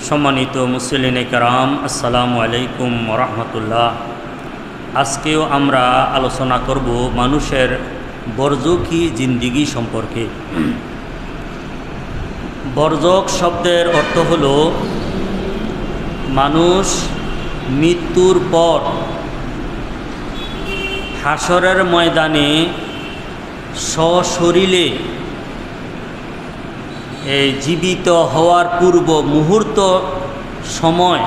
সম্মানিত মুসলিনে কেরাম, আসসালামু আলাইকুম ওরহমতুল্লাহ। আজকেও আমরা আলোচনা করব মানুষের বরজকি জিন্দিগি সম্পর্কে। বরজক শব্দের অর্থ হল মানুষ মৃত্যুর পর হাসরের ময়দানে সশরীরে জীবিত হওয়ার পূর্ব মুহূর্ত সময়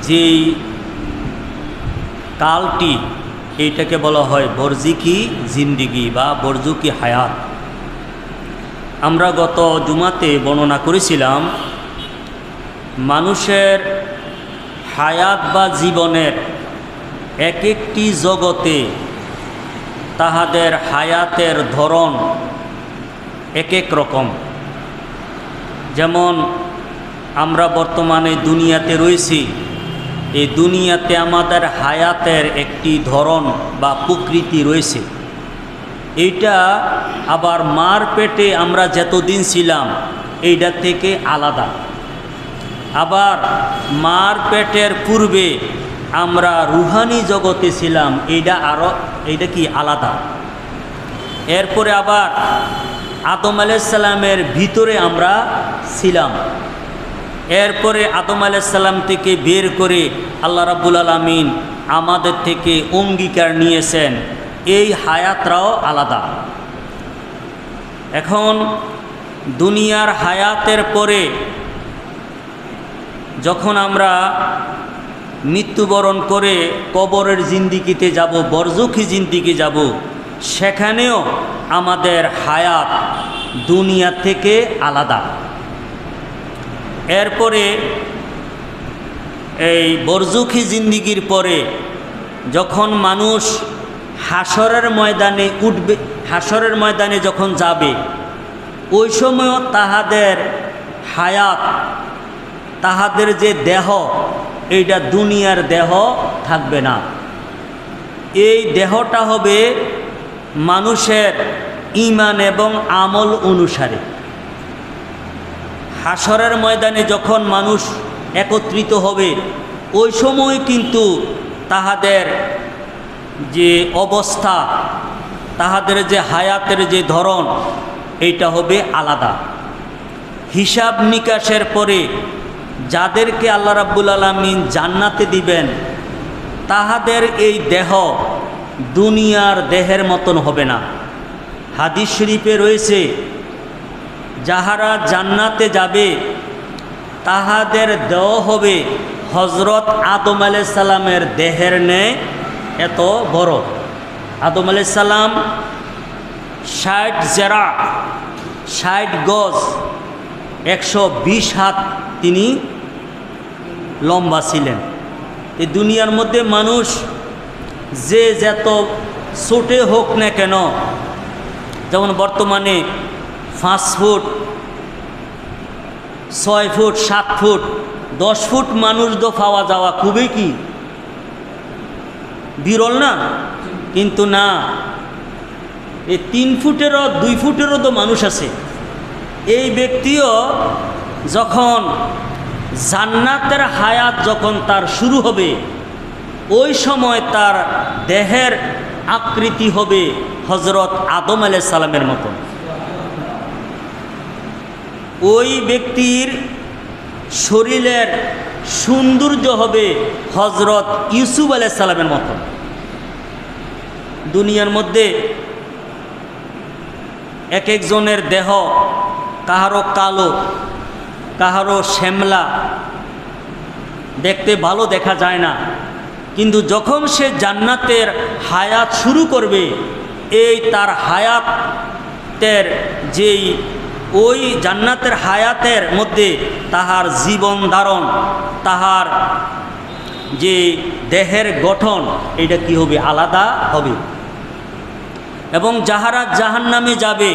যেই কালটি, এইটাকে বলা হয় বরজকি জিন্দিগি বা বরজকি হায়াত। আমরা গত জুমাতে বর্ণনা করেছিলাম মানুষের হায়াত বা জীবনের এক একটি জগতে তাহাদের হায়াতের ধরন এক এক রকম। যেমন আমরা বর্তমানে দুনিয়াতে রয়েছি, এই দুনিয়াতে আমাদের হায়াতের একটি ধরন বা প্রকৃতি রয়েছে। এইটা আবার মার পেটে আমরা যতদিন ছিলাম এইটা থেকে আলাদা। আবার মার পেটের পূর্বে আমরা রুহানি জগতে ছিলাম, এইটা কি আলাদা। এরপরে আবার আদম আলাইহিস সালামের ভিতরে আমরা ছিলাম। এরপরে আদম আলাইহিস সালাম থেকে বের করে আল্লাহ রাব্বুল আলামিন আমাদের থেকে অঙ্গীকার নিয়েছেন, এই হায়াতরাও আলাদা। এখন দুনিয়ার হায়াতের পরে যখন আমরা মৃত্যুবরণ করে কবরের জিন্দিগিতে যাব, বরজকি জিন্দিগি যাব, সেখানেও আমাদের হায়াত দুনিয়া থেকে আলাদা। এরপরে এই বরজকি জিন্দিগির পরে যখন মানুষ হাসরের ময়দানে উঠবে, হাসরের ময়দানে যখন যাবে, ওই সময়ও তাহাদের হায়াত, তাহাদের যে দেহ, এইটা দুনিয়ার দেহ থাকবে না। এই দেহটা হবে মানুষের ঈমান এবং আমল অনুসারে। হাসরের ময়দানে যখন মানুষ একত্রিত হবে, ওই সময় কিন্তু তাহাদের যে অবস্থা, তাহাদের যে হায়াতের যে ধরন, এইটা হবে আলাদা। হিসাব নিকাশের পরে যাদেরকে আল্লাহ রাব্বুল আলামিন জান্নাতে দিবেন, তাহাদের এই দেহ দুনিয়ার দেহের মতন হবে না। হাদিস শরীফে রয়েছে, যাহারা জান্নাতে যাবে তাহাদের দেহ হবে হজরত আদম আলাইহিস সালামের দেহের ন্যায় এত বড়। আদম আলাইহিস সালাম 60 জেরা, 60 গজ, 120 হাত তিনি লম্বা ছিলেন। এই দুনিয়ার মধ্যে মানুষ যে যত ছোটে হোক না কেন, যেমন বর্তমানে 5 ফুট, 6 ফুট, 7 ফুট, 10 ফুট মানুষ তো পাওয়া যাওয়া খুবই কি বিরল না? কিন্তু না, এই 3 ফুটেরও 2 ফুটেরও তো মানুষ আছে। এই ব্যক্তিও যখন জান্নাতের হায়াত যখন তার শুরু হবে, ওই সময় তার দেহের আকৃতি হবে হজরত আদম আলাইহিস সালামের মতো। ওই ব্যক্তির শরীরের সৌন্দর্য হবে হজরত ইউসুফ আলাইহিস সালামের মতো। দুনিয়ার মধ্যে এক একজনের দেহ কাহারো কালো, কাহারো শ্যামলা, দেখতে ভালো দেখা যায় না। কিন্তু যখন সে জান্নাতের হায়াত শুরু করবে, এই তার হায়াতের যেই ওই জান্নাতের হায়াতের মধ্যে তাহার জীবন ধারণ, তাহার যে দেহের গঠন, এটা কি হবে? আলাদা হবে। এবং যাহারা জাহান্নামে যাবে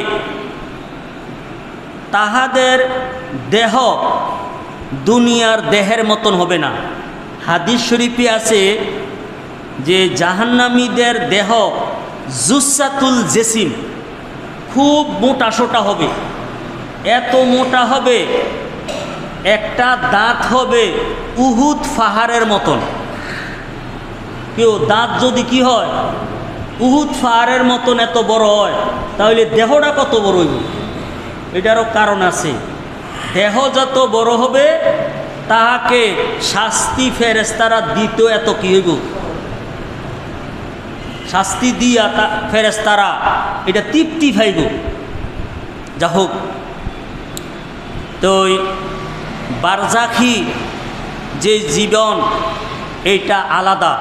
তাহাদের দেহ দুনিয়ার দেহের মতন হবে না। হাদিস শরীফে আছে যে জাহান্নামীদের দেহ জুসাতুল জেসিম, খুব মোটা সোটা হবে, এত মোটা হবে একটা দাঁত হবে উহুদ পাহাড়ের মতন। কেউ দাঁত যদি কি হয় উহুদ পাহাড়ের মতন এত বড় হয়, তাহলে দেহটা কত বড় হইব? এটারও কারণ আছে। দেহ যত বড় হবে তাহাকে শাস্তি ফেরেশতারা দিত এত কি হইব, শাস্তি দিয়া ফেরেশতারা এটা তৃপ্তি পাইব। যা হোক, তো বারজাখি যে জীবন এইটা আলাদা।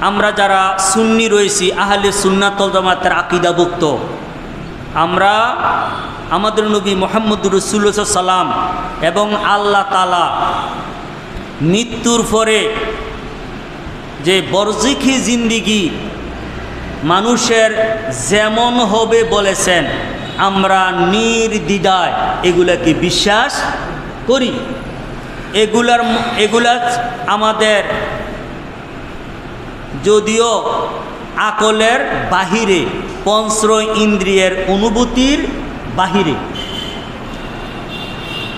আমরা যারা সুন্নি রয়েছি, আহলে সুন্নাত ওয়াল জামাতের আকীদাভুক্ত, আমরা আমাদের নবী মুহাম্মদুর রাসূলুল্লাহ সাল্লাম এবং আল্লাহ তাআলা মৃত্যুর পরে যে বরজাখি জিন্দিগি মানুষের যেমন হবে বলেছেন, আমরা নির্দ্বিধায় এগুলাকে বিশ্বাস করি। এগুলা আমাদের যদিও আকলের বাহিরে, পঞ্চ ইন্দ্রিয়ের অনুভূতির বাহিরে,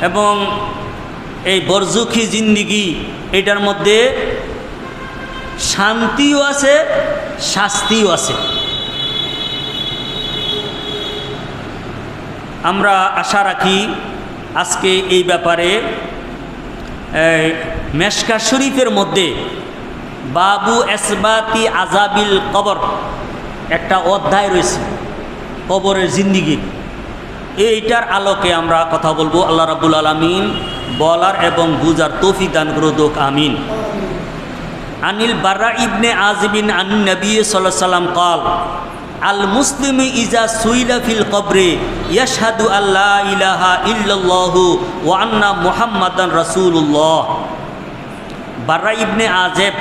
এবং এই বরজাখি জিন্দিগি এটার মধ্যে শান্তিও আছে, শাস্তিও আছে। আমরা আশা রাখি আজকে এই ব্যাপারে মেশকা শরীফের মধ্যে বাবু এসবাতি আজাবিল কবর একটা অধ্যায় রয়েছে, কবরের জিন্দিগি। এইটার আলোকে আমরা কথা বলবো। আল্লাহ রাব্বুল আলামিন বলার এবং বুঝার তৌফিক দান করুক, আমিন। আনিল বাররা ইবনে আযিবিন আন নবী সাল্লাল্লাহু আলাইহি ওয়াসাল্লাম قال আল মুসলিমু ইজা সুইলা ফিল কবরে ইয়াশহাদু আল্লা ইলাহা ইল্লাল্লাহু ওয়া আন্না মুহাম্মাদান রাসূলুল্লাহ। বাররা ইবনে আযিব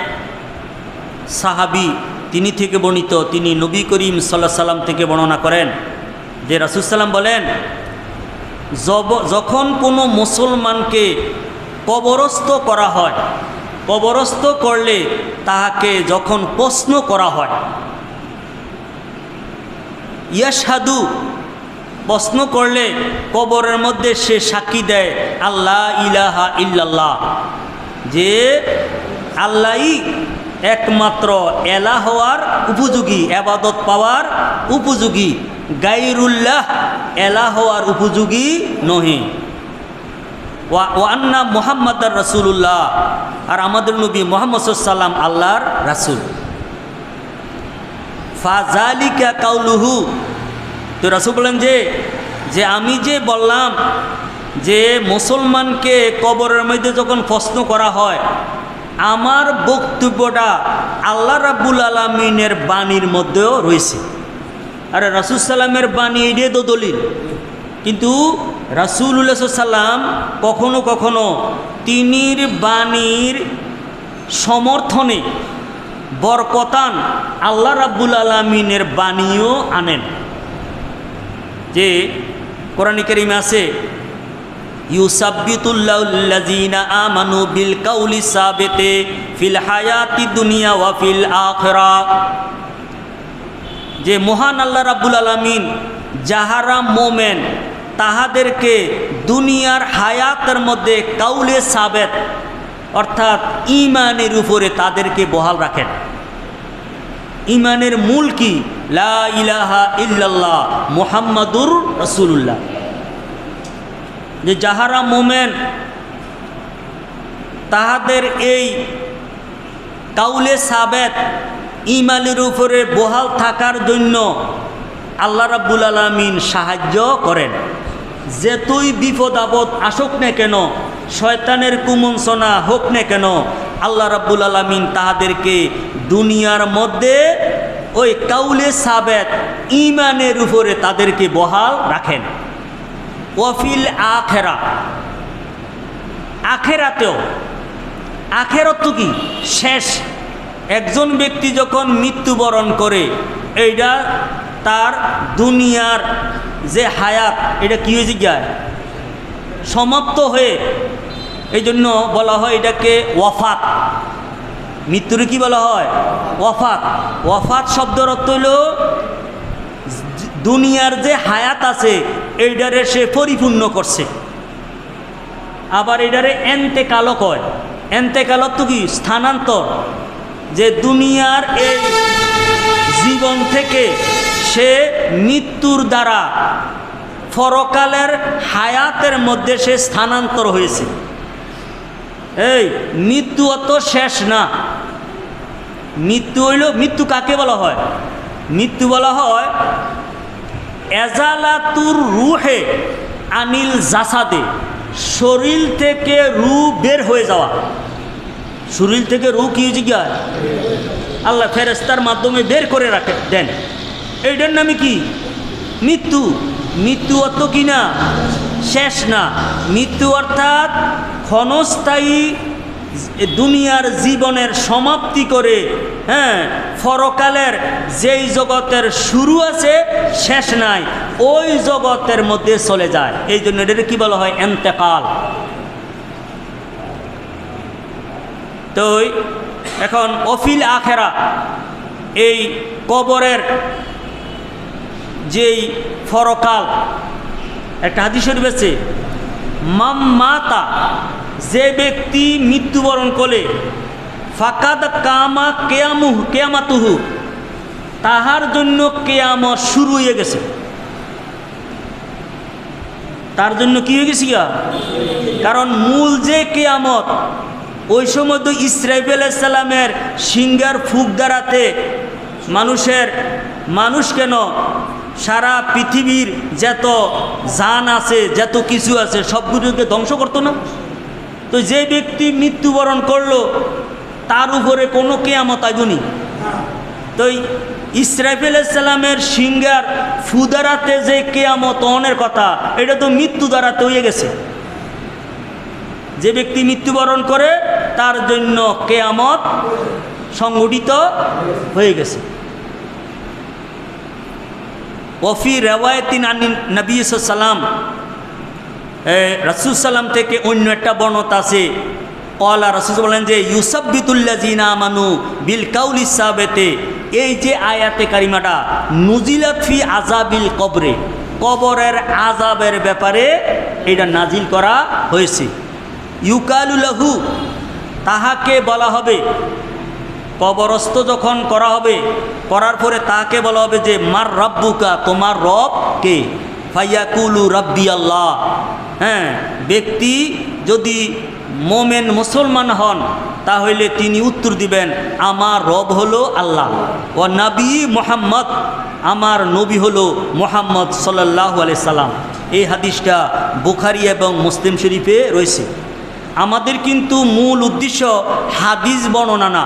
সাহাবী, তিনি থেকে বর্ণিত, তিনি নবী করিম সাল্লাল্লাহু আলাইহি ওয়াসাল্লাম থেকে বর্ণনা করেন যে রাসূল সাল্লাম বলেন, যখন কোনো মুসলমানকে কবরস্থ করা হয়, কবরস্থ করলে তাহাকে যখন প্রশ্ন করা হয়, ইয়াশহাদু প্রশ্ন করলে কবরের মধ্যে সে সাক্ষী দেয় আল্লাহ ইলাহা ইল্লাল্লাহ, যে আল্লাহই একমাত্র এলাহ হওয়ার উপযোগী, ইবাদত পাওয়ার উপযোগী, গায়রুল্লাহ এলাহ হওয়ার উপযোগী নহে। ওয়া আন্না মুহাম্মাদার রাসূলুল্লাহ, আর আমাদের নবী মুহাম্মদ সাল্লাল্লাহু আলাইহি ওয়াসাল্লাম আল্লাহর রাসূল। ফাযালিকা কাউলুহু, তো রাসূল বলেন যে আমি যে বললাম যে মুসলমানকে কবরের মধ্যে যখন প্রশ্ন করা হয়, আমার বক্তব্যটা আল্লাহ রাব্বুল আলামিনের বাণীর মধ্যেও রয়েছে। আরে রাসূল সাল্লামের বাণী এটাই তো দলিল, কিন্তু রাসূলুল্লাহ সাল্লাম কখনো কখনো তিনির বাণীর সমর্থনে বরকতান আল্লাহ রাব্বুল আলামিনের বাণীও আনেন। যে কোরআন কারীমে আছে, ইউসাব্বিতুল্লাহুল্লাযীনা আমানু বিল কাউলি সাবিতে ফিল হায়াতি দুনিয়া ওয়া ফিল আখিরাহ, যে মহান আল্লাহ রাব্বুল আলামিন যাহারা মোমেন তাহাদেরকে দুনিয়ার হায়াতের মধ্যে কাউলে সাবেত অর্থাৎ ঈমানের উপরে তাদেরকে বহাল রাখেন। ঈমানের মূল কি? লা ইলাহা ইল্লাল্লাহ মুহাম্মাদুর রাসূলুল্লাহ। যে যাহারা মোমেন তাহাদের এই কাউলে সাবেত ঈমানের উপরে বহাল থাকার জন্য আল্লাহ রাব্বুল আলামিন সাহায্য করেন। যেতই বিপদ আপদ আসুক না কেন, শয়তানের কুমন্ত্রণা হোক না কেন, আল্লাহ রাব্বুল আলামিন তাহাদেরকে দুনিয়ার মধ্যে ওই কাউলে সাবেত ঈমানের উপরে তাদেরকে বহাল রাখেন। ওয়াফিল আখেরা, আখেরাতেও, আখেরাত তো কি শেষ, একজন ব্যক্তি যখন মৃত্যুবরণ করে এইটা তার দুনিয়ার যে হায়াত এটা কি হয়ে যায়, সমাপ্ত হয়ে, এই জন্য বলা হয় এটাকে ওয়াফাত। মৃত্যুরে কি বলা হয়? ওয়াফাত। ওয়াফাত শব্দের অর্থ হইল দুনিয়ার যে হায়াত আছে এইটারে সে পরিপূর্ণ করছে। আবার এটারে এন্তেকালও কয়। এন্তেকালত তো কি স্থানান্তর, যে দুনিয়ার এই জীবন থেকে সে মৃত্যুর দ্বারা পরকালের হায়াতের মধ্যে সে স্থানান্তর হয়েছে। এই মৃত্যু অত শেষ না। মৃত্যু হইল, মৃত্যু কাকে বলা হয়? মৃত্যু বলা হয় এজালাতুর রুহে আনিল জাসাদে, শরীর থেকে রু বের হয়ে যাওয়া। শরীর থেকে রু কি জিজ্ঞাসা আল্লাহ ফেরেশতার মাধ্যমে বের করে রাখে দেন, এইটার নামে কি? মৃত্যু। মৃত্যু অর্থ কি না? শেষ না। মৃত্যু অর্থাৎ ক্ষণস্থায়ী দুনিয়ার জীবনের সমাপ্তি করে, হ্যাঁ, পরকালের যেই জগতের শুরু আছে শেষ নাই, ওই জগতের মধ্যে চলে যায়। এই জন্য এটাকে কি বলা হয়? ইন্তেকাল। তো এখন অফিল আখেরা, এই কবরের যেই পরকাল, একটা হাদিস শরীফ আছে, মাম্মাতা, যে ব্যক্তি মৃত্যুবরণ করে, ফাকাদ কামা কেয়ামাতুহু, তাহার জন্য কেয়ামত শুরু হয়ে গেছে। তার জন্য কি হয়ে গেছে? কারণ মূল যে কেয়ামত, ওই সময় তো ইসরাফিল আলাইহিস সালামের সিংহার ফুক দ্বারাতে মানুষ কেন সারা পৃথিবীর যত জান আছে, যত কিছু আছে, সবগুলোকে ধ্বংস করতো না? তো যে ব্যক্তি মৃত্যুবরণ করলো তার উপরে কোনো কেয়ামত আইবনি। তো ইসরাফিল আলাইহিস সালামের সিংহার ফু দ্বারাতে যে কেয়ামত অনের কথা, এটা তো মৃত্যু দ্বারাতে হয়ে গেছে। যে ব্যক্তি মৃত্যুবরণ করে তার জন্য কেয়ামত সংঘটিত হয়ে গেছে। ওফি রেওয়ায়তিন আনিন নবী সাল্লাম, রাসূল সাল্লাম থেকে অন্য একটা বর্ণনা আছে, কলা রাসূল বলেন যে ইউসাব্বিতুল্লাযিনা আমানু বিল কাউলি সাবিতে, এই যে আয়াতে কারিমাটা নুজিলাত ফি আযাবিল কবরে, কবরের আযাবের ব্যাপারে এটা নাজিল করা হয়েছে। ইউকালু লাহু, তাহাকে বলা হবে, কবরস্থ যখন করা হবে, করার পরে তাকে বলা হবে যে মার রাব্বুকা, তোমার রব কে? ফাইয়াকুলু রাব্বি আল্লাহ। হ্যাঁ, ব্যক্তি যদি মোমেন মুসলমান হন তাহলে তিনি উত্তর দিবেন আমার রব হলো আল্লাহ। ও নবী মুহাম্মদ, আমার নবী হলো মুহাম্মদ সাল্লাল্লাহু আলাইহি সাল্লাম। এই হাদিসটা বুখারী এবং মুসলিম শরীফে রয়েছে। আমাদের কিন্তু মূল উদ্দেশ্য হাদিস বর্ণনা না,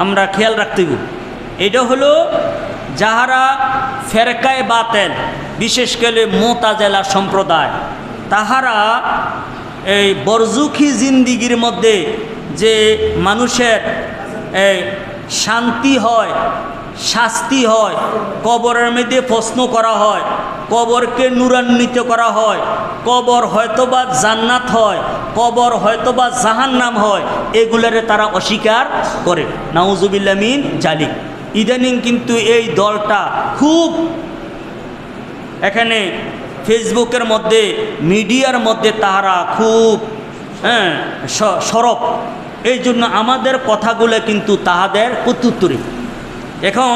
আমরা খেয়াল রাখতে হবে। এটা হলো যাহারা ফেরকায়ে বাতেল, বিশেষ করে মুতাজিলা সম্প্রদায়, তাহারা এই বরজুখী জিন্দিগির মধ্যে যে মানুষের শান্তি হয়, শাস্তি হয়, কবরের মধ্যে প্রশ্ন করা হয়, কবরকে নূরান্বিত করা হয়, কবর হয়তোবা জান্নাত হয়, কবর হয়তোবা জাহান্নাম হয়, এগুলারে তারা অস্বীকার করে। নাউজুবিল্লাহ মিন জালিক। ইদানিং কিন্তু এই দলটা খুব এখানে ফেসবুকের মধ্যে, মিডিয়ার মধ্যে তাহারা খুব সরব। এই জন্য আমাদের কথাগুলো কিন্তু তাহাদের প্রত্যুত্তরে। এখন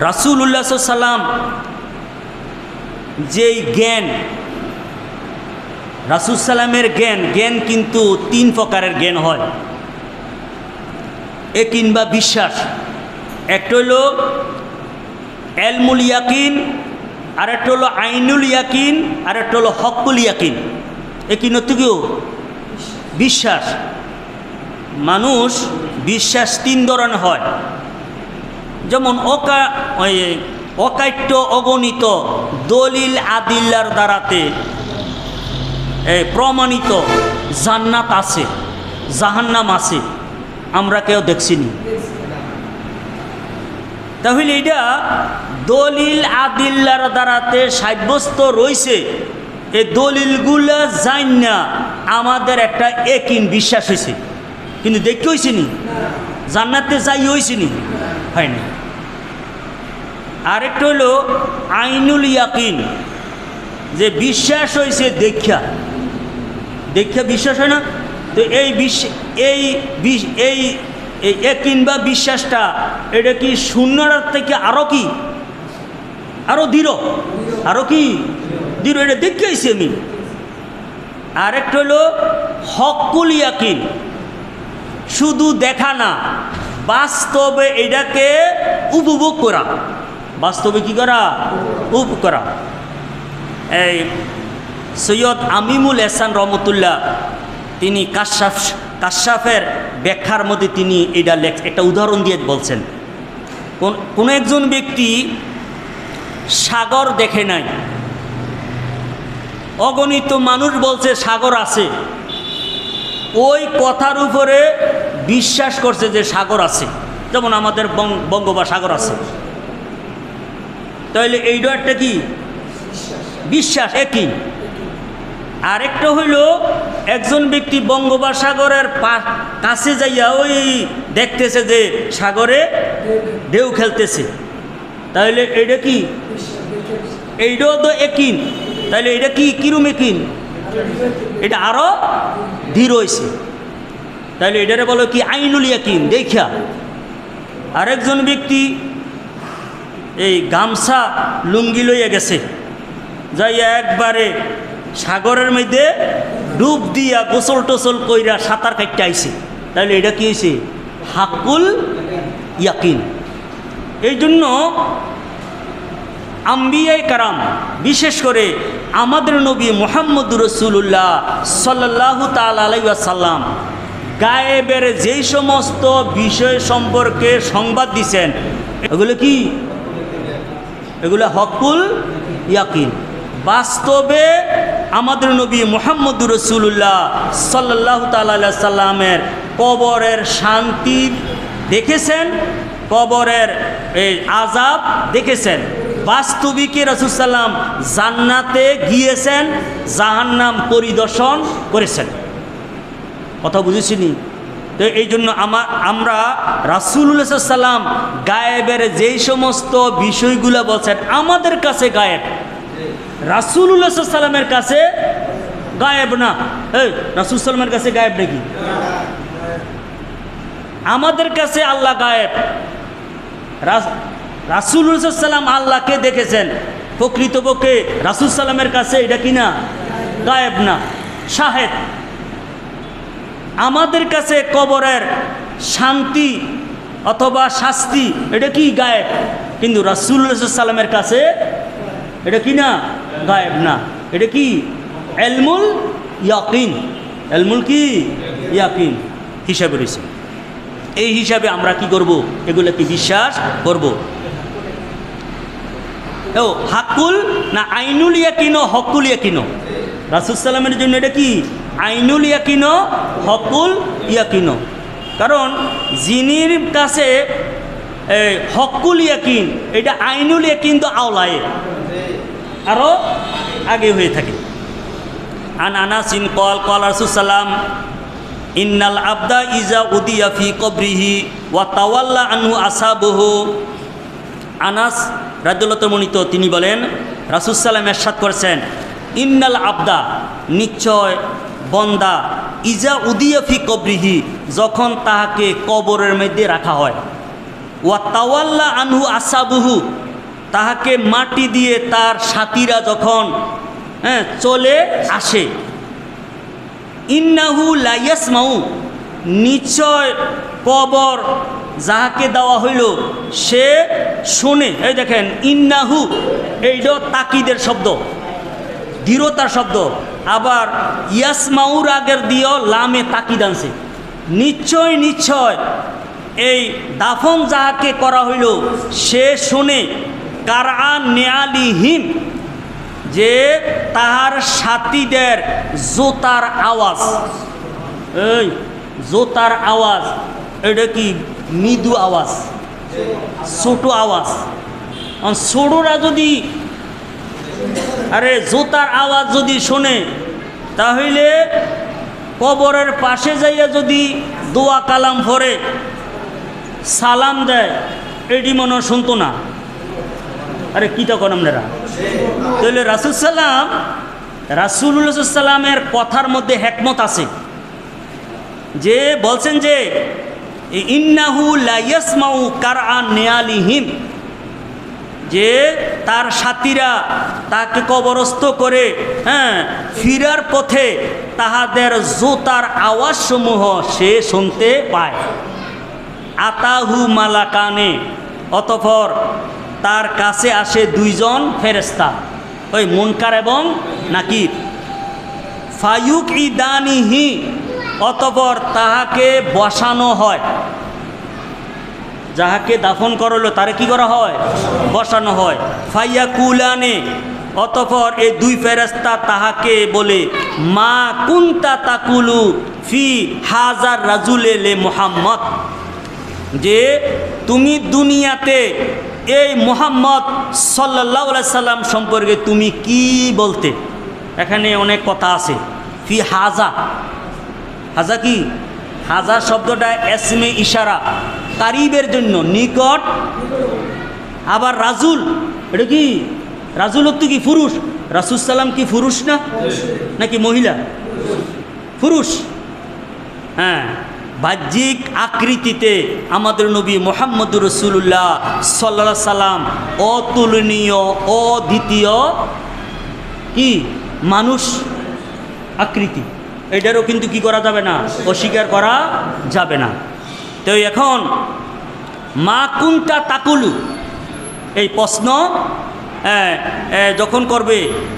রাসূলুল্লাহ সাল্লাল্লাহু আলাইহি ওয়াসাল্লাম যেই জ্ঞান, রাসূল সাল্লামের জ্ঞান কিন্তু তিন প্রকারের জ্ঞান হয়। এ কিংবা বিশ্বাস, একটা হলো এলমুল ইয়াকিন, আর একটা হলো আইনুল ইয়াকিন, আর একটা হলো হকুল ইয়াকিন। এ কি নতুন বিশ্বাস। মানুষ বিশ্বাস তিন ধরনের হয়, যেমন অকাট্য অগণিত দলিল আদিল্লার দ্বারাতে প্রমাণিত জান্নাত আছে, জাহান্নাম আছে, আমরা কেউ দেখছিনি। তাহলে এটা দলিল আদিল্লার দ্বারাতে সাব্যস্ত রয়েছে। এই দলিলগুলা জান না আমাদের একটা একিন বিশ্বাস হয়েছে, কিন্তু দেখতে হয়েছে নি, জান্নাতে যাই হয়েছে নি, হয় না। আরেকটা হলো আইনুল ইয়াকিন, যে বিশ্বাস হয়েছে দেখে বিশ্বাস হয় না? তো এই ইয়াকিন বা বিশ্বাসটা এটা কি শূন্যর থেকে আরও কি আরও দৃঢ়, আরও কি দৃঢ়, এটা দেখে আইছি আমি। আরেকটা হলো হকুল ইয়াকিন, শুধু দেখা না, বাস্তবে এটাকে উপভোগ করা। বাস্তবে কি করা? উপভোগ করা। এই সৈয়দ আমিমুল এহসান রহমতুল্লাহ তিনি কাশাফের ব্যাখ্যার মধ্যে তিনি এটা একটা উদাহরণ দিয়ে বলছেন, কোন একজন ব্যক্তি সাগর দেখে নাই, অগণিত মানুষ বলছে সাগর আছে, ওই কথার উপরে বিশ্বাস করছে যে সাগর আছে, যেমন আমাদের বঙ্গোপসাগর আছে। তাহলে এইটা একটা কি বিশ্বাস, একই। আরেকটা হইল একজন ব্যক্তি বঙ্গোপসাগরের কাছে যাইয়া ওই দেখতেছে যে সাগরে ঢেউ খেলতেছে, তাহলে এইটা কি? এইটাও তো একিন। তাহলে এটা কি কিরম একিন? এটা আরো দৃঢ় হয়েছে। তাহলে এটারে বলো কি আইনুল ইয়াকিন দেখা। আরেকজন ব্যক্তি এই গামছা লুঙ্গি লইয়া গেছে, যাইয়া একবারে সাগরের মধ্যে ডুব দিয়া গোসল টোসল কইরা সাঁতার কাটতে আইছে, তাহলে এটা কি হয়েছে? হাকুল ইয়াকিন। এই জন্য আম্বিয়ায়ে কারাম, বিশেষ করে আমাদের নবী মুহাম্মদুর রাসূলুল্লাহ সাল্লাল্লাহু তাআলা আলাইহি ওয়াসাল্লাম গায়েবের যেই সমস্ত বিষয় সম্পর্কে সংবাদ দিছেন, এগুলো কি? এগুলো হকুল ইয়াকিন। বাস্তবে আমাদের নবী মুহাম্মদুর রাসূলুল্লাহ সাল্লাল্লাহু তাআলা আলাইহি সাল্লামের কবরের শান্তি দেখেছেন, কবরের এই আযাব দেখেছেন। বাস্তবিকে রাসূল সাল্লাম জান্নাতে গিয়েছেন, জাহান্নাম পরিদর্শন করেছেন। কথা বুঝেছিনি? তো এই জন্য আমরা রাসূলুল্লাহ সাল্লাম গায়েবের যেই সমস্ত বিষয়গুলো বলছেন আমাদের কাছে গায়েব, রাসূলুল্লাহ সাল্লামের কাছে গায়েব না। এই রাসূল সাল্লামের কাছে গায়েব নাকি? আমাদের কাছে আল্লাহ গায়েব। রাসূলুল্লাহ সাল্লাম আল্লাহকে দেখেছেন, প্রকৃতপক্ষে রাসূল সাল্লামের কাছে এটা কি না? গায়েব না, শাহেদ। আমাদের কাছে কবরের শান্তি অথবা শাস্তি এটা কি? গায়েব। কিন্তু রাসূলুল্লাহ সাল্লামের কাছে এটা কি না? গায়েব না। এটা কি? ইলমুল ইয়াকিন। ইলমুল কি? ইয়াকিন হিসাবে রয়েছে। এই হিসাবে আমরা কি করব? এগুলোকে বিশ্বাস করব। ও হাকুল না আইনুল ইয়াকিন, হকুল ইয়াকিন। রাসূল সাল্লামের জন্য এটা কি? আইনুল ইয়াকিন, হকুল ইয়াকিন। কারণ যিনির কাছে হকুল ইয়াকিন, এটা আইনুল ইয়াকিন তো আওলায়ে আরও আগে হয়ে থাকে। আন আনাসিন কল কল রাসূল সাল্লাম ইন্নাল আবদা ইজা উদিয়া ফি কবরিহি ওয়া তাওয়াল্লা আনহু আসহাবুহু। আনাস রাদিয়াল্লাহু তাআলা তিনি বলেন রাসূল সাল্লাম ইরশাদ করেছেন, ইন্নাল আবদা নিশ্চয় বন্দা, ইজা উদিয়া ফি কবরিহি যখন তাহাকে কবরের মধ্যে রাখা হয়, ওয়া তাওয়াল্লা আনহু আসহাবুহু তাহাকে মাটি দিয়ে তার সাথীরা যখন চলে আসে, ইন্নাহু লা ইয়াসমাউ নিশ্চয় কবর যাহাকে দেওয়া হইল সে শোনে। এই দেখেন ইন্নাহু এইটা তাকিদের শব্দ, দৃঢ়তার শব্দ। আবার ইয়াসমাউর আগের দিয়েও লামে তাকিদ আনছে। নিশ্চয় নিশ্চয় এই দাফন যাহাকে করা হইল সে শোনে, কারআ নিআলিহিম যে তাহার সাথীদের জোতার আওয়াজ। এই জোতার আওয়াজ এটা কি? মৃদু আওয়াজ, ছোট আওয়াজ। ছোটরা যদি জোতার আওয়াজ যদি শোনে, তাহলে কবরের পাশে যাইয়া যদি দোয়া কালাম পড়ে সালাম দেয়, এটি মনে শুনতো না। আরে কী তখন আপনারা? তাহলে রাসূল সাল্লাম রাসূলুল্লাহ সাল্লাল্লাহু আলাইহি সাল্লামের কথার মধ্যে হিকমত আছে, যে বলছেন যে ইন্নাহু লা ইয়াসমাউ কারআন নিয়ালিহিম, যে তার সাথীরা তাকে কবরস্থ করে ফিরার পথে তাহাদের জুতার আওয়াজসমূহ সে শুনতে পায়। আতাহু মালাকানে, অতঃপর তার কাছে আসে দুইজন ফেরেশতা, ওই মুনকার এবং নাকির। ফায়ুক ইদানিহি, অতঃপর তাহাকে বসানো হয়, যাহাকে দাফন করলো তারে কি করা হয়? বসানো হয়। ফাইয়া কুলানে, অতঃপর এই দুই ফেরেশতা তাহাকে বলে, মা কুনতা তাকুলু ফি হাজার রাজুলে লে মুহাম্মদ, যে তুমি দুনিয়াতে এই মুহাম্মদ সাল্লাল্লাহু আলাইহি সাল্লাম সম্পর্কে তুমি কি বলতে। এখানে অনেক কথা আছে। ফি হাজা, হাজা কি? হাজা শব্দটা এসমে ইশারা, কারিবের জন্য, নিকট। আবার রাজুল, এটা কি? রাজুল তো কি পুরুষ? রাসূল সাল্লাম কি পুরুষ না নাকি মহিলা? পুরুষ। হ্যাঁ, বাহ্যিক আকৃতিতে আমাদের নবী মুহাম্মদুর রাসূলুল্লাহ সাল্লাল্লাহু আলাইহি সাল্লাম অতুলনীয়, অদ্বিতীয় কি মানুষ আকৃতি, এটারও কিন্তু কি করা যাবে না, অস্বীকার করা যাবে না। তো এখন মা কুনতা তাকুলু, এই প্রশ্ন যখন করবে,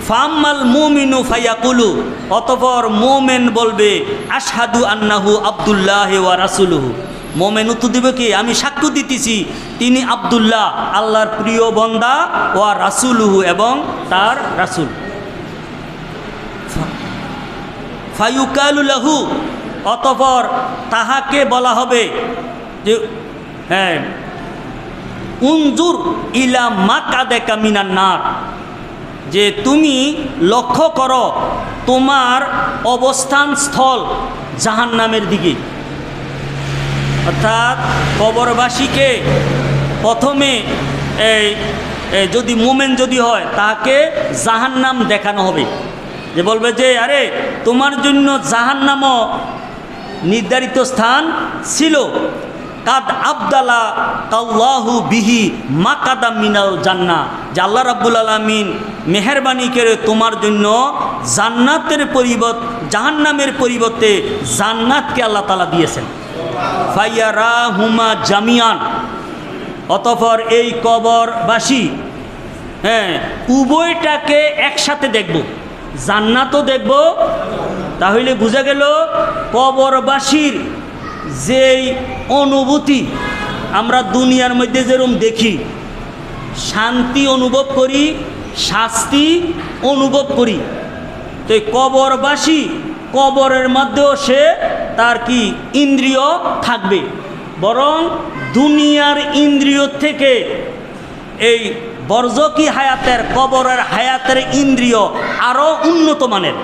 ফাম্মাল মুমিনু ফায়াকুলু, অতঃপর মোমেন বলবে, আশহাদু আন্নাহু আব্দুল্লাহ ওয়া রাসূলুহু। মোমেন উত্তর দিবে কি? আমি সাক্ষ্য দিতেছি তিনি আব্দুল্লাহ, আল্লাহর প্রিয় বান্দা, ওয়া রাসূলুহু, এবং তার রাসূল। ফায়ুকালু লাহু, অতঃপর তাহাকে বলা হবে যে উনজুর ইলা মাকাদেকা মিনান নার, যে তুমি লক্ষ্য করো তোমার অবস্থান স্থল জাহান্নামের দিকে। অর্থাৎ কবরবাসীকে প্রথমে যদি মোমেন যদি হয় তাকে জাহান্নাম দেখানো হবে, যে বলবে যে আরে তোমার জন্য জাহান্নামও নির্ধারিত স্থান ছিল, কাদ আবদালা কাল্লাহু বিহি মাকাদাম মিনাল জান্নাহ, যে আল্লাহ রাব্বুল আলামিন মেহেরবানি করে তোমার জন্য জান্নাতের পরিবর্তে জাহান্নামের পরিবর্তে জান্নাতকে আল্লাহ তাআলা দিয়েছেন। ফায়ারাহুমা জামিয়ান, অতঃপর এই কবরবাসী উভয়টাকে একসাথে দেখব, জান্নাতও দেখব। তাহলে বোঝা গেল কবরবাসীর যেই অনুভূতি আমরা দুনিয়ার মধ্যে যেরকম দেখি, শান্তি অনুভব করি, শাস্তি অনুভব করি, তো এই কবরবাসী কবরের মধ্যেও সে তার কি ইন্দ্রিয় থাকবে, বরং দুনিয়ার ইন্দ্রিয় থেকে এই বরজকি হায়াতের, কবরের হায়াতের ইন্দ্রিয় আরও উন্নত মানের।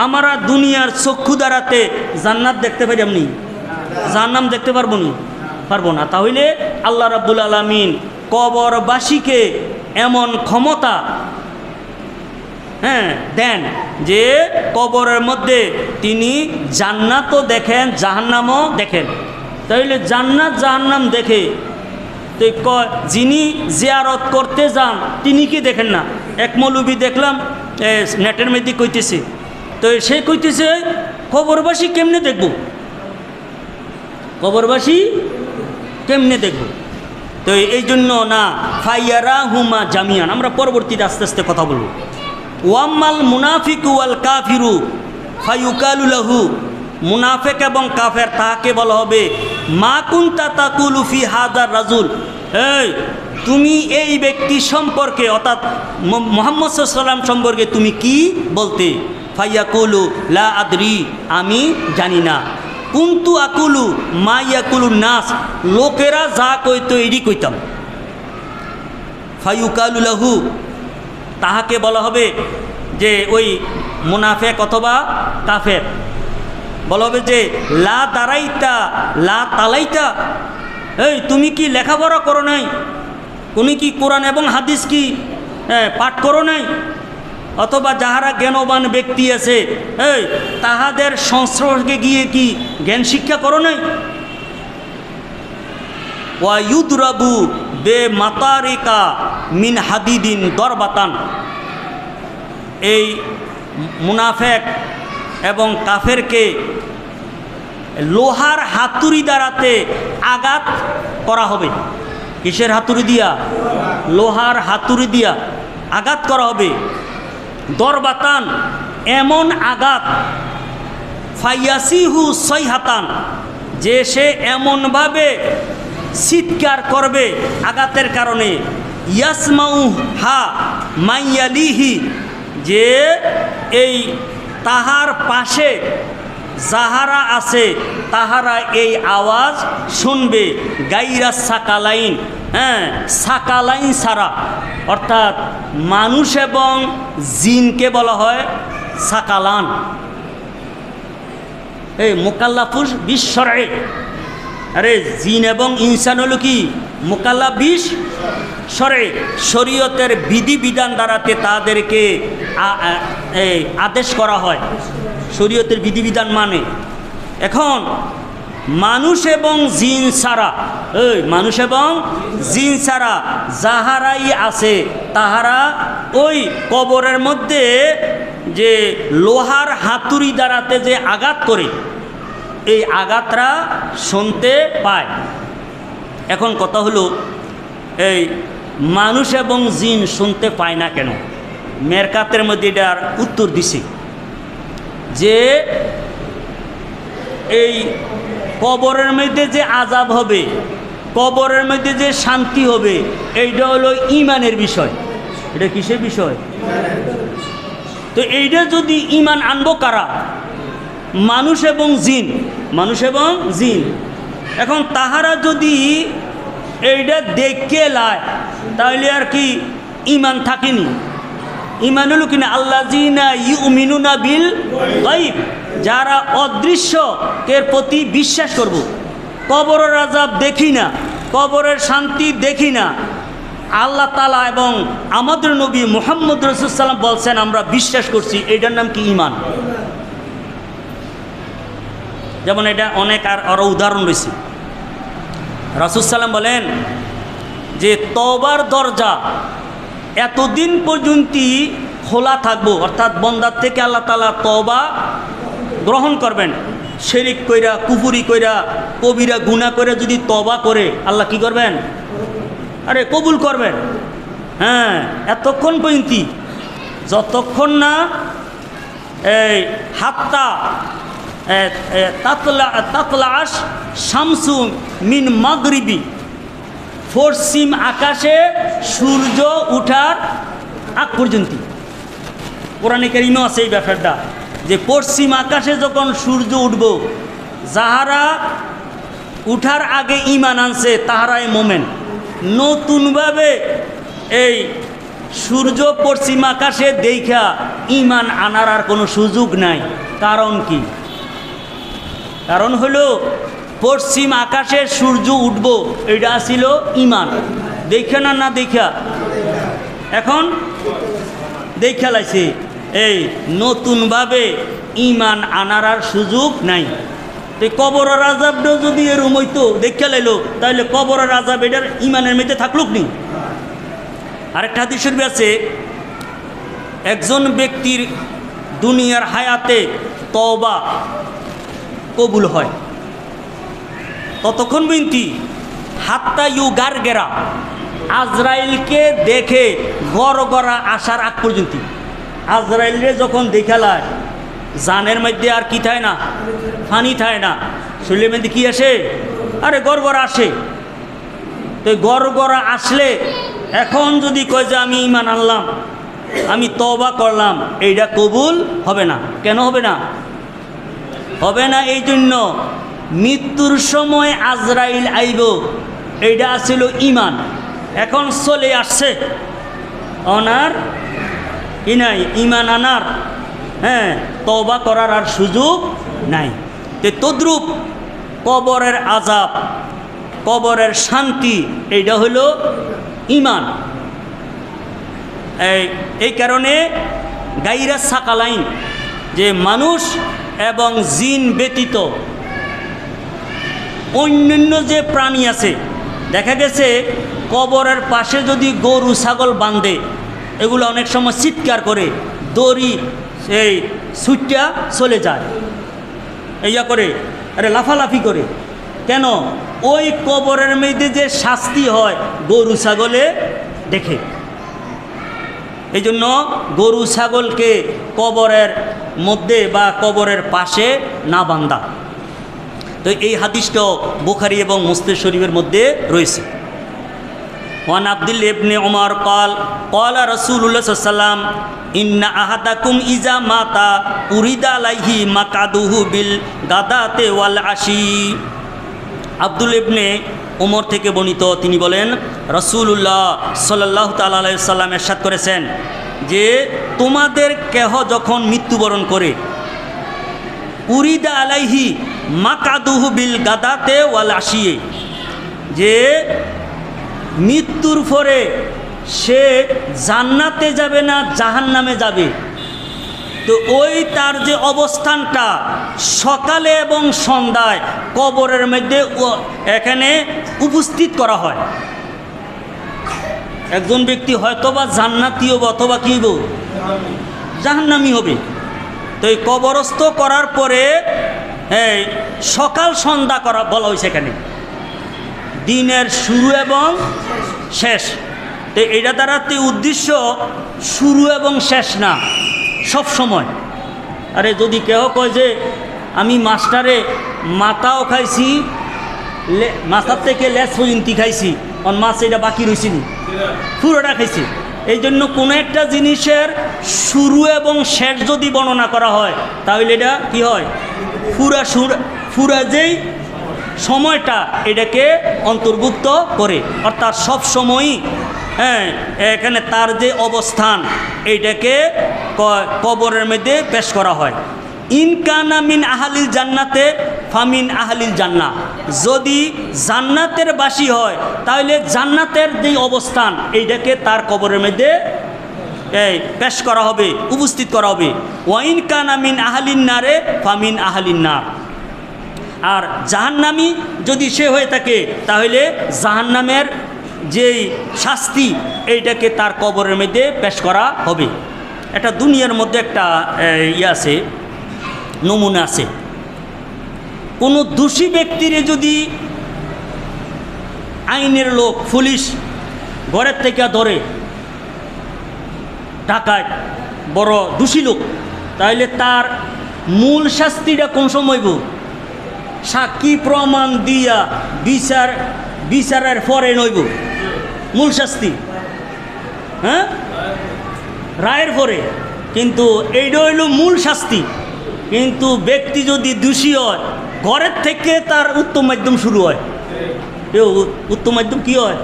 আমরা দুনিয়ার চক্ষু দ্বারাতে জান্নাত দেখতে পারি, আপনি জাহান্নাম দেখতে পারবো না। তাহলে আল্লাহ রাব্বুল আলামিন কবরবাসীকে এমন ক্ষমতা দেন যে কবরের মধ্যে তিনি জান্নাতও দেখেন, জাহান্নামও দেখেন। তাহলে জান্নাত জাহান্নাম দেখে, তো যিনি জিয়ারত করতে যান তিনি কি দেখেন না? এক মৌলবি দেখলাম নেটের মধ্যে কইতেছে, তো সে কইতেছে কবরবাসী কেমনে দেখব, কবরবাসী কেমনে দেখব? তো এই জন্য না, ফাইয়ারাহুমা জামিয়ান, আমরা পরবর্তীতে আস্তে আস্তে কথা বলব। ওয়াম্মাল মুনাফিকু ওয়াল কাফিরু ফায়ুকালু লাহু, মুনাফিক এবং কাফের তাহাকে বলা হবে, মা কুনতা তাকুলু ফি হাদার রাজুল, এই তুমি এই ব্যক্তি সম্পর্কে, অর্থাৎ মুহাম্মদ সাল্লাল্লাহু আলাইহি ওয়াসাল্লাম সম্পর্কে তুমি কি বলতে? ফায়াকুলু লা আদরি, আমি জানি না। কুনতু আকুলু মা ইয়াকুলু নাস, লোকেরা যা কইতো এডি কইতাম। ফায়ুকালু লাহু, তাহাকে বলা হবে যে ওই মুনাফিক অথবা কাফের বলা হবে যে লা দারাইতা লা তালাইতা, এই তুমি কি লেখাপড়া করো নাই? তুমি কি কোরআন এবং হাদিস কি পাঠ করো নাই? অথবা যাহারা জ্ঞানবান ব্যক্তি আছে, এই তাহাদের সংস্পর্শে গিয়ে কি জ্ঞান শিক্ষা করো নাই? ওয়া ইউদরাবু বে মাতারিকা মিন হাদিদিন দরবাতান, এই মুনাফেক এবং কাফেরকে লোহার হাতুড়ি দ্বারাতে আঘাত করা হবে। কিসের হাতুড়ি দিয়া? লোহার হাতুড়ি দিয়া আঘাত করা হবে। দরবাতান, এমন আঘাত, ফাইয়াসিহু সৈহাতান, যে সে এমনভাবে চিৎকার করবে আঘাতের কারণে, ইয়াসমাউ হা মাইয়ালিহি, যে এই তাহার পাশে যাহারা আছে তাহারা এই আওয়াজ শুনবে, গাইরা সাকালাইন, হ্যাঁ সাকালাইন ছাড়া, অর্থাৎ মানুষ এবং জিনকে বলা হয় সাকালান। এই মুকাল্লাফুস বিশ্বরে, আরে জিন এবং ইনসান হলো কি মুকাল্লাফ বিশ্বরে, শরীয়তের বিধিবিধান দ্বারাতে তাদেরকে আদেশ করা হয়, শরীয়তের বিধিবিধান মানে। এখন মানুষ এবং জিন ছাড়া, এই মানুষ এবং জিন ছাড়া যাহারাই আছে তাহারা ওই কবরের মধ্যে যে লোহার হাতুড়ি দ্বারাতে যে আঘাত করে, এই আঘাতরা শুনতে পায়। এখন কথা হলো, এই মানুষ এবং জিন শুনতে পায় না কেন? মেরকাতের মধ্যে এটার উত্তর দিছে যে এই কবরের মধ্যে যে আযাব হবে, কবরের মধ্যে যে শান্তি হবে, এইটা হলো ঈমানের বিষয়। এটা কিসের বিষয়? তো এইটা যদি ঈমান আনবো কারা? মানুষ এবং জিন, মানুষ এবং জিন। এখন তাহারা যদি এইটা দেখে লায় তাহলে আর কি ঈমান থাকেনি? ঈমান হলো কিনা আল্লাযীনা ইউমিনুনা বিল গায়ব, যারা অদৃশ্যের প্রতি বিশ্বাস করব। কবরের আযাব দেখি না, কবরের শান্তি দেখি না, আল্লাহ তাআলা এবং আমাদের নবী মুহাম্মদ রাসূলুল্লাহ সাল্লাল্লাহু আলাইহি ওয়াসাল্লাম বলছেন আমরা বিশ্বাস করছি, এইটার নাম কি ঈমান। যেমন এটা অনেক আরও উদাহরণ রয়েছে। রাসূলুল্লাহ সাল্লাল্লাহু বলেন যে তওবার দরজা এতদিন পর্যন্তই খোলা থাকবো, অর্থাৎ বন্দার থেকে আল্লাহ তাআলা তওবা গ্রহণ করবেন। শিরিক কইরা, কুফরি কইরা, কবিরা গুনাহ করে যদি তওবা করে আল্লাহ কি করবেন? আরে কবুল করবেন। হ্যাঁ, এতক্ষণ পর্যন্ত, যতক্ষণ না এই হাত্তা তাতলাশ শামসু মিন মাগরিবি, পশ্চিম আকাশে সূর্য উঠার আগ পর্যন্ত। কোরআনে কারীমে আছে এই ব্যাপারটা যে পশ্চিম আকাশে যখন সূর্য উঠব, যাহারা উঠার আগে ঈমান আনছে তাহারাই মোমেন। নতুনভাবে এই সূর্য পশ্চিম আকাশে দেখা ঈমান আনার আর কোনো সুযোগ নাই। কারণ কি? কারণ হলো পশ্চিম আকাশে সূর্য উঠব, এটা ছিল ঈমান। দেখা না, না দেখা, এখন দেখা লাইছে, এই নতুনভাবে ঈমান আনার আর সুযোগ নাই। তো কবরের আযাবটা যদি এরকম হইতো দেখা লাইলো, তাহলে কবরের আযাব এটার ঈমানের মধ্যে থাকলুক নি। আরেকটা হাদিস শরীফ আছে, একজন ব্যক্তির দুনিয়ার হায়াতে তওবা কবুল হয় ততক্ষণ বিনতি হাত্তা ইউ গারগেরা, আজরাইলকে দেখে গড়গড়া আসার আগ পর্যন্ত। আজরাইলরে যখন দেখালায় জানের মধ্যে আর কি থাকে না, পানি থাকে না, শরীরের মধ্যে কি আসে? আরে গড়গড়া আসে। তো গড়গড়া আসলে এখন যদি কয় যে আমি ঈমান আনলাম, আমি তওবা করলাম, এইটা কবুল হবে না। কেন হবে না? হবে না এই জন্য মৃত্যুর সময় আজরাইল আইব, এইটা ছিল ঈমান। এখন চলে আসছে অনার কি নাই, ঈমান আনার, হ্যাঁ তওবা করার আর সুযোগ নাই। তো তদ্রূপ কবরের আযাব, কবরের শান্তি, এইটা হলো ঈমান। এই কারণে গাইরা সাকালাইন, যে মানুষ এবং জিন ব্যতীত অন্যান্য যে প্রাণী আছে, দেখা গেছে কবরের পাশে যদি গরু ছাগল বাঁধে, এগুলো অনেক সময় চিৎকার করে, দড়ি সেই ছুটটা চলে যায়, ইয়া করে, আরে লাফালাফি করে। কেন? ওই কবরের মধ্যে যে শাস্তি হয় গরু ছাগলে দেখে। এই জন্য গরু ছাগলকে কবরের মধ্যে বা কবরের পাশে না বান্ধা। তো এই হাদিসটাও বুখারী এবং মুসলিম শরীফের মধ্যে রয়েছে। ওয়ান আব্দুল্লাহ ইবনে উমর قال قال رسول الله صلى الله عليه وسلم ان احدكم اذا مات اريد عليه مقعده بالغداة والعشي। আব্দুল্লাহ ইবনে উমর থেকে বর্ণিত, তিনি বলেন রাসূলুল্লাহ সাল্লাল্লাহু তাআলা আলাইহি সাল্লাম ইরশাদ করেছেন যে তোমাদের কেহ যখন মৃত্যুবরণ করে, উরিদা আলাইহি মাকাদুহু বিল গাদাতে ওয়াল আশিয়ে, যে মৃত্যুর পরে সে জান্নাতে যাবে না জাহান্নামে যাবে, তো ওই তার যে অবস্থানটা সকালে এবং সন্ধ্যায় কবরের মধ্যে এখানে উপস্থিত করা হয়। একজন ব্যক্তি হয়তোবা জান্নাতি হবে অথবা কী হইব, জাহান্নামী হবে। তো এই কবরস্থ করার পরে এই সকাল সন্ধ্যা করা বলা হয়েছে এখানে, দিনের শুরু এবং শেষ। তো এটা দ্বারা তো উদ্দেশ্য শুরু এবং শেষ না, সব সময়। আরে যদি কেউ কয় যে আমি মাস্টারে মাথাও খাইছি, মাথার থেকে লেস পর্যন্ত খাইছি, অন মাছ এটা বাকি রয়েছে নি, পুরোটা খাইছি। এই জন্য কোনো একটা জিনিসের শুরু এবং শেষ যদি বর্ণনা করা হয়, তাহলে এটা কি হয়, পুরা যেই সময়টা এটাকে অন্তর্ভুক্ত করে, অর্থাৎ সব সময়ই এখানে তার যে অবস্থান এইটাকে কবরের মধ্যে পেশ করা হয়। ইনকানা মিন আহালিল জান্নাতে ফামিন আহালিল জান্নাহ, যদি জান্নাতের বাসী হয় তাহলে জান্নাতের যে অবস্থান এইটাকে তার কবরের মধ্যে পেশ করা হবে, উপস্থিত করা হবে। ওয়াইন কানা মিন আহালিন নারে ফামিন আহালিন নার, আর জাহান্নামী যদি সে হয়ে থাকে তাহলে জাহান্নামের যেই শাস্তি এইটাকে তার কবরের মধ্যে পেশ করা হবে। এটা দুনিয়ার মধ্যে একটা ইয়ে আছে, নমুনা আছে। কোনো দোষী ব্যক্তিরে যদি আইনের লোক, পুলিশ ঘরের থেকে ধরে, ডাকাত বড় দোষী লোক, তাহলে তার মূল শাস্তিটা কোন সময় গো? সাক্ষী প্রমাণ দিয়া বিচারের পরে নইব মূল শাস্তি, হ্যাঁ, রায়ের পরে। কিন্তু এইটা হইল মূল শাস্তি। কিন্তু ব্যক্তি যদি দোষী হয়, ঘরের থেকে তার উত্তম মাধ্যম শুরু হয়। উত্তম মাধ্যম কি হয়?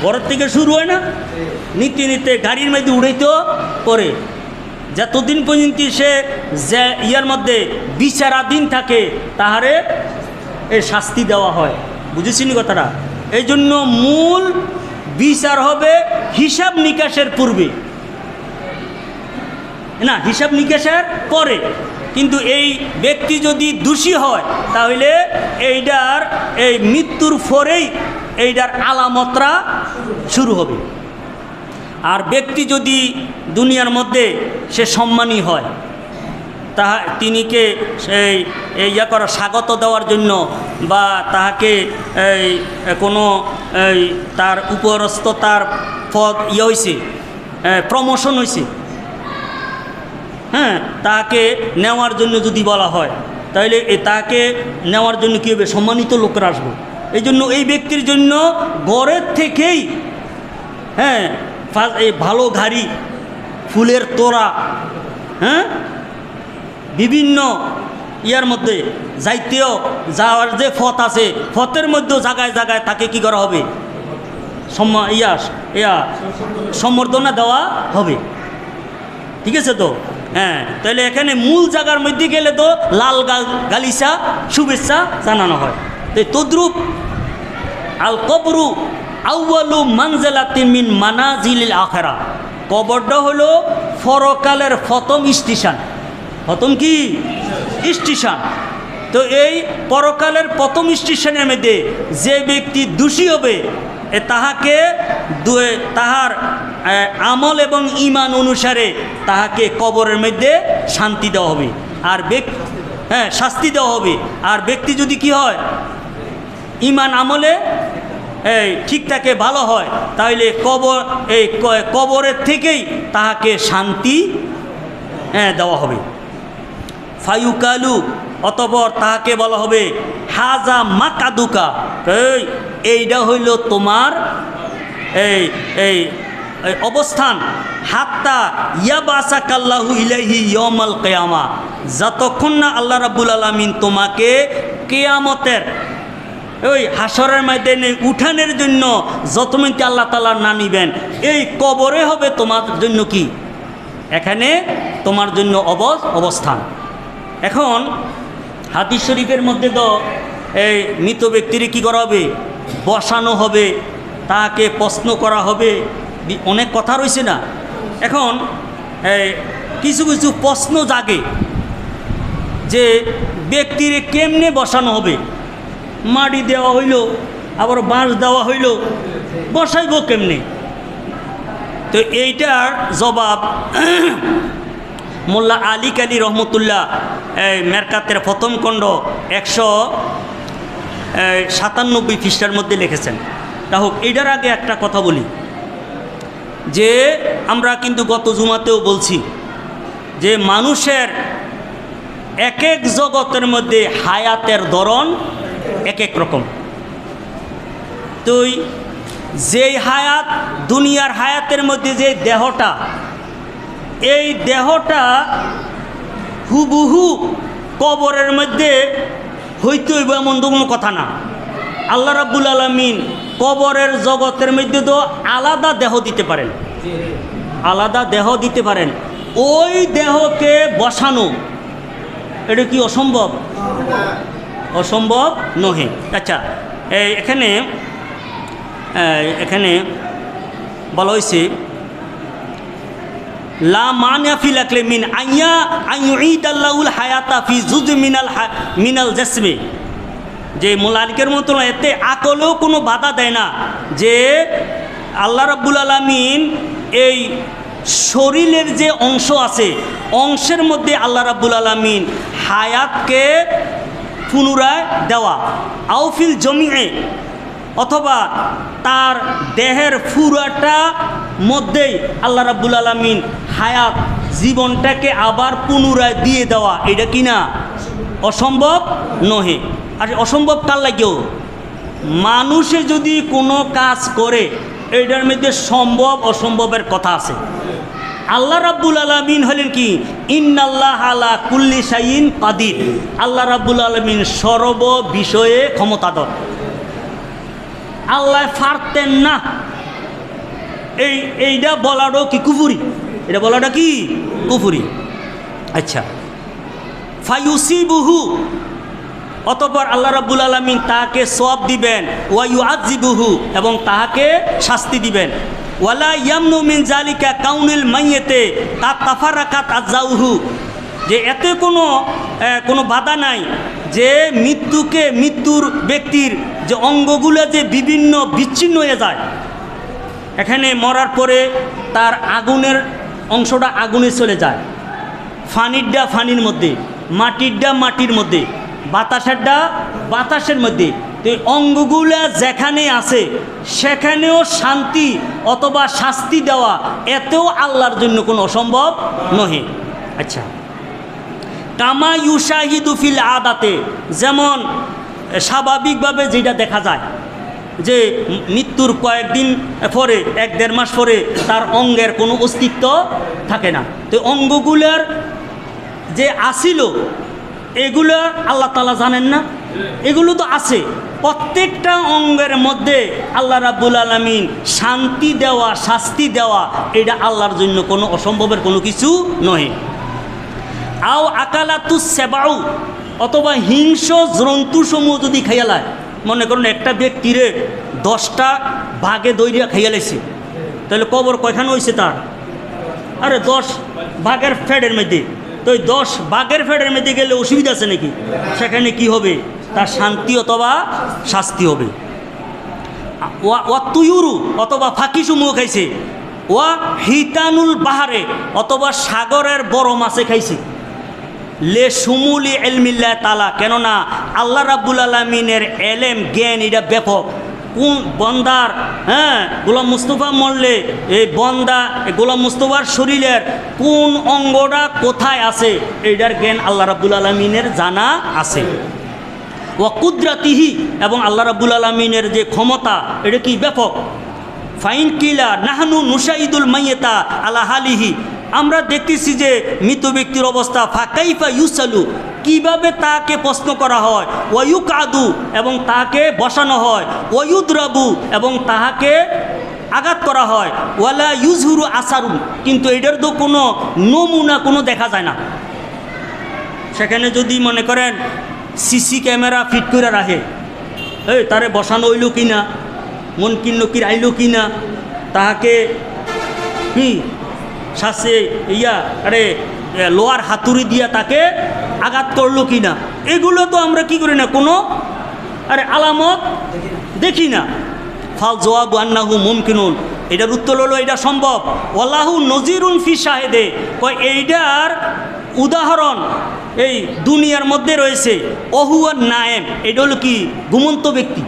ঘরের থেকে শুরু হয় না, নিতে নিতে গাড়ির মধ্যে উড়াইতেও করে, যতদিন পর্যন্ত সে যে ইয়ার মধ্যে বিচারাধীন থাকে তাহারে এই শাস্তি দেওয়া হয়। বুঝেছিনি কথাটা? এই জন্য মূল বিচার হবে হিসাব নিকাশের পূর্বে, না হিসাব নিকাশের পরে। কিন্তু এই ব্যক্তি যদি দোষী হয় তাহলে এইটার এই মৃত্যুর পরেই এইটার আলামতরা শুরু হবে। আর ব্যক্তি যদি দুনিয়ার মধ্যে সে সম্মানী হয়, তিনিকে সেই ইয়া করা স্বাগত দেওয়ার জন্য বা তাহাকে এই কোনো তার উপরস্থ তার পদ ইয়ে হয়েছে, প্রমোশন হয়েছে, হ্যাঁ, তাকে নেওয়ার জন্য যদি বলা হয় তাহলে তাকে নেওয়ার জন্য কী হবে? সম্মানিত লোকরা আসবে। এই জন্য এই ব্যক্তির জন্য ঘরের থেকেই হ্যাঁ এই ভালো গাড়ি, ফুলের তোড়া, হ্যাঁ, বিভিন্ন ইয়ার মধ্যে যাইতেও যাওয়ার যে পথ আছে, পথের মধ্যেও জায়গায় জায়গায় তাকে কি করা হবে? সম্বর্ধনা দেওয়া হবে। ঠিক আছে তো? হ্যাঁ, তাহলে এখানে মূল জায়গার মধ্যে গেলে তো লাল গালিচা শুভেচ্ছা জানানো হয়। তো তদ্রুপ আল কবরু আউয়ালু মানজিলাতিন মিন মানাজিলিল আখিরা, কবরটা হলো পরকালের প্রথম স্টেশন। প্রথম কি স্টেশন? তো এই পরকালের প্রথম স্টেশনের মধ্যে যে ব্যক্তি দোষী হবে তাহাকে তাহার আমল এবং ঈমান অনুসারে তাহাকে কবরের মধ্যে শান্তি দেওয়া হবে, আর শাস্তি দেওয়া হবে। আর ব্যক্তি যদি কি হয়, ঈমান আমলে ঠিক থাকে, ভালো হয়, তাহলে কবরের থেকেই তাহাকে শান্তি দেওয়া হবে। ফায়ুকালু, অতঃপর তাহাকে বলা হবে হাজা মাকাদুকা, এইটা হইল তোমার এই অবস্থান, হাত্তা ইয়াবাসাকাল্লাহু ইলাইহি ইয়াউমাল কিয়ামা, যতক্ষণ না আল্লাহ রাব্বুল আলামিন তোমাকে কিয়ামতের ওই হাসরের ময়দানে উঠানের জন্য যতমিনতে আল্লাহ তাআলা না নিবেন, এই কবরে হবে তোমার জন্য কি, এখানে তোমার জন্য অবস্থান। এখন হাদিস শরীফের মধ্যে তো এই মৃত ব্যক্তির কী করা হবে, বসানো হবে, তাকে প্রশ্ন করা হবে, অনেক কথা রয়েছে না। এখন কিছু কিছু প্রশ্ন জাগে যে ব্যক্তির কেমনে বসানো হবে, মাটি দেওয়া হইল, আবার বাঁশ দেওয়া হইল, বসাইব কেমনে? তো এইটার জবাব মোল্লা আলী কালী রহমতুল্লাহ মেরকাতের প্রথম খণ্ড 197 পৃষ্ঠার মধ্যে লিখেছেন। তা হোক, এইটার আগে একটা কথা বলি যে আমরা কিন্তু গত জুমাতেও বলছি যে মানুষের এক এক জগতের মধ্যে হায়াতের ধরন এক এক রকম। তুই যেই হায়াত, দুনিয়ার হায়াতের মধ্যে যে দেহটা, এই দেহটা হুবহু কবরের মধ্যে হইতে হইব এমন তো কোনো কথা না। আল্লাহ রাব্বুল আলামিন কবরের জগতের মধ্যে তো আলাদা দেহ দিতে পারেন, আলাদা দেহ দিতে পারেন। ওই দেহকে বসানো এটা কি অসম্ভব? অসম্ভব নহে। আচ্ছা, এখানে বলা হয়েছে লা মানিয়া ফিল আকলি মিন আইয়ুইদাল্লাহুল হায়াতা ফি জুজ মিনাল জাসমি, যে মুলালিকের মতো এতে আকলেও কোনো বাধা দেয় না যে আল্লাহ রাব্বুল আলামিন এই শরীরের যে অংশ আছে, অংশের মধ্যে আল্লাহ রাব্বুল আলামিন হায়াতকে পুনরায় দেওয়া, আউফিল জমিয়ে, অথবা তার দেহের পুরাটা মধ্যেই আল্লাহ রাব্বুল আলামিন হায়াত, জীবনটাকে আবার পুনরায় দিয়ে দেওয়া, এটা কি না অসম্ভব নহে। আর অসম্ভব কার লাগেও, মানুষে যদি কোনো কাজ করে এটার মধ্যে সম্ভব অসম্ভবের কথা আছে। আল্লাহ রাব্বুল আলামিন হলেন কি, ইন্নাল্লাহ আলা কুল্লি শাইইন কাদির, আল্লাহ রাব্বুল আলামিন সর্ব বিষয়ে ক্ষমতাধর। আল্লাহ পারতেন না, এইটা বলাটাও কি কুফুরি, এটা বলাটা কি কুফুরি। আচ্ছা, ফায়ুসিবুহু, অতঃপর আল্লাহ রাব্বুল আলামিন তাকে সওয়াব দিবেন, ওয়া ইউআযিবুহু, এবং তাহাকে শাস্তি দিবেন। ওয়ালা ইয়ামনু মিন জালিকা কাউনিল মাইয়াতে কাত তাফারাকাত আজাউহু, যে এতে কোনো বাধা নাই যে মৃত্যুর ব্যক্তির যে অঙ্গগুলো যে বিভিন্ন বিচ্ছিন্ন হয়ে যায়, এখানে মরার পরে তার আগুনের অংশটা আগুনে চলে যায়, ফানিরটা ফানির মধ্যে, মাটিরটা মাটির মধ্যে, বাতাসেরটা বাতাসের মধ্যে। তো এই অঙ্গগুলা যেখানে আছে সেখানেও শান্তি অথবা শাস্তি দেওয়া, এতেও আল্লাহর জন্য কোনো অসম্ভব নহে। আচ্ছা, কামা ইউশাহিদু ফিল আদাতে, যেমন স্বাভাবিকভাবে যেটা দেখা যায় যে মৃত্যুর কয়েকদিন পরে, 1-1.5 মাস পরে তার অঙ্গের কোনো অস্তিত্ব থাকে না। তো অঙ্গগুলার যে আসিল এগুলো আল্লাহ তাআলা জানেন না, এগুলো তো আছে। প্রত্যেকটা অঙ্গের মধ্যে আল্লাহ রাব্বুল আলামিন শান্তি দেওয়া, শাস্তি দেওয়া, এটা আল্লাহর জন্য কোনো অসম্ভবের কোনো কিছু নয়। আও আকালাতুস সেবাউ, অথবা হিংস্র জন্তুসমূহ যদি খাইয়ালায়, মনে করুন একটা ব্যক্তিরে 10টা ভাগে দইরা খাইয়া লাইছে, তাহলে কবর কয়খান হয়েছে তার? আরে 10 বাঘের ফেডের মধ্যে, তো ওই 10 বাঘের ফেডের মধ্যে গেলে অসুবিধা আছে নাকি? সেখানে কি হবে? তার শান্তি অথবা শাস্তি হবে। ওয়া তুয়ুরু অথবা ফাঁকি সমূহ খাইছে, ওয়া হিতানুল বাহারে অথবা সাগরের বড় মাছে খাইছে। লে সুমুলি এলমিল্লাহ তালা, কেননা আল্লাহ রাব্বুল আলামিনের এলেম জ্ঞান এটা ব্যাপক। কোন বন্দার গোলাম মুস্তফা মরলে এই বন্দা গোলাম মুস্তফার শরীরের কোন অঙ্গটা কোথায় আছে এইটার জ্ঞান আল্লাহ রাব্বুল আলামিনের জানা আছে। ওয়া কুদরাতিহি, এবং আল্লাহ রাব্বুল আলামিনের যে ক্ষমতা এটা কি ব্যাপক। ফাইন কিলা নাহনু নুশাইদুল মাইয়াতা আলা হালিহি, আমরা দেখতেছি যে মৃত ব্যক্তির অবস্থা, ফাকাইফা ইউসালু, কিভাবে তাকে প্রশ্ন করা হয়, ওয়ুকাদু, এবং তাকে বসানো হয়, ওয়ুদ্রাবু, এবং তাহাকে আঘাত করা হয়, ওয়ালা ইউজহুরু আসারুন, কিন্তু এটার তো কোনো নমুনা কোনো দেখা যায় না। সেখানে যদি মনে করেন সিসি ক্যামেরা ফিট করে রাখে, তারে বসানো হইল কি না, মনকির নকির আইল কি না, তাহাকে কি শাসে আরে লোহার হাতুড়ি দিয়া তাকে আঘাত করলো কি না, এগুলো তো আমরা কি করি না, কোনো আলামত দেখি না। ফাল জওয়াবু আন্নাহু মুমকিনুন, এটার উত্তর হলো এটা সম্ভব। ওয়াল্লাহু নজিরুন ফি শাহেদে, এইটার উদাহরণ এই দুনিয়ার মধ্যে রয়েছে। ওহুয়ান নায়েম, এটা হলো কি ঘুমন্ত ব্যক্তি,